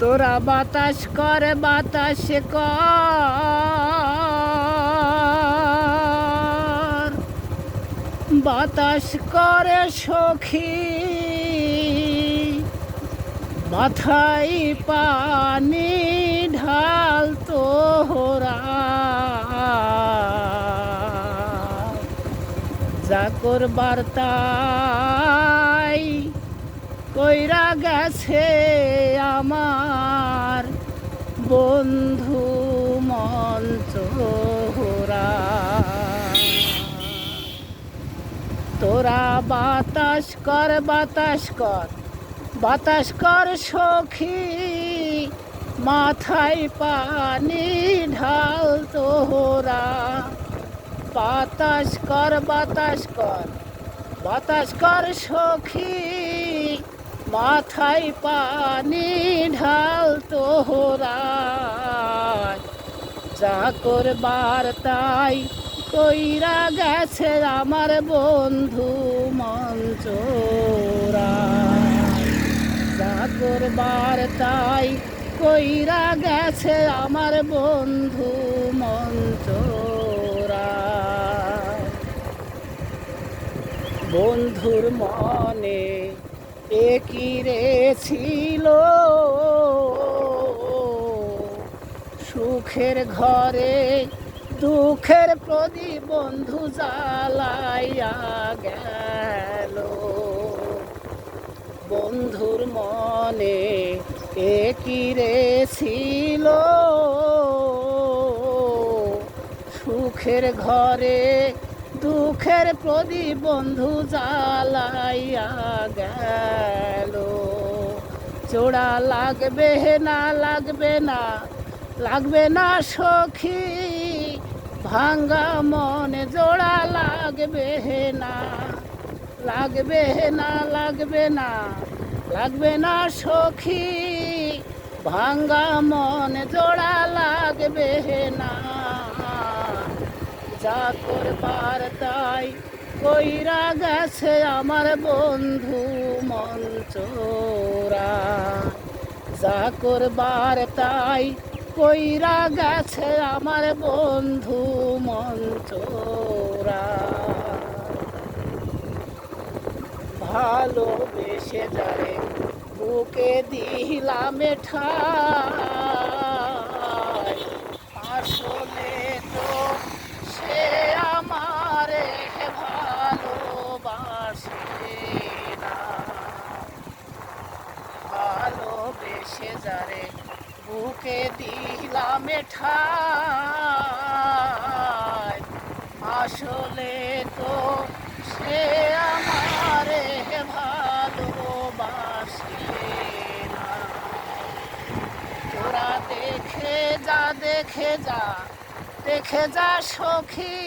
তোরা বাতাস কর বাতাস কর বাতাস করে সখী মাথায় পানি ঢাল তোরা যা করবার তাই কইরা গেছে আমার বন্ধু মঞ্চরা। তোরা বাতাস কর বাতাস কর বাতাস কর সখী মাথায় পানি ঢাল তোরা বাতাস কর বাতাস কর বাতাস কর সখী মাথায় পানি ঢাল তোরা যা করবার তাই কইরা গেছে আমার বন্ধু মঞ্চরা। যা করবার তাই কইরা গেছে আমার বন্ধু মঞ্চরা। বন্ধুর মনে একই রে ছিল সুখের ঘরে দুঃখের প্রদীপ বন্ধু জ্বালাইয়া গেল। বন্ধুর মনে একই রে ছিল সুখের ঘরে দুঃখের প্রদীপ বন্ধু জ্বালাইয়া গেল। জোড়া লাগবে না লাগবে না লাগবে না সখী ভাঙ্গা মনে জোড়া লাগবে না লাগবে না লাগবে না লাগবে না সখী ভাঙ্গা মনে জোড়া লাগবে না। যা করবার তাই কইরা গেছে আমার বন্ধু মঞ্চরা। যা করবার তাই কইরা গেছে আমার বন্ধু মঞ্চরা। ভালোবেসে যারে বুকে দিলাম ঠাই আসলে তো সে আমারে ভালোবাসে না। ভালোবেসে যারে বুকে দিলাম ঠাই আসলে তো সে আমারে ভালোবাসে না। তোরা দেখে যা দেখে যা দেখে যা সখী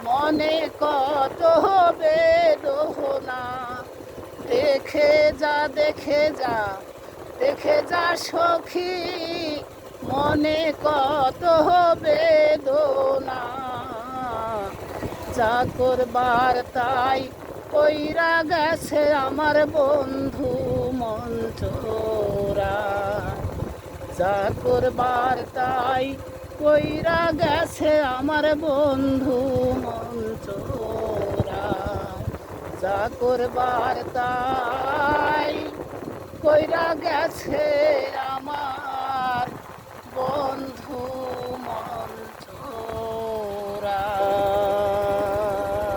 মনে কত বেদনা। দেখে যা দেখে যা দেখে যা সখী মনে কত বেদনা। যা করবার তাই কইরা গেছে আমার বন্ধু মঞ্চরা। যা করবার তাই কইরা গেছে আমার বন্ধু মঞ্চরা। যা করবার তাই কইরা গেছে আমার বন্ধু মঞ্চরা।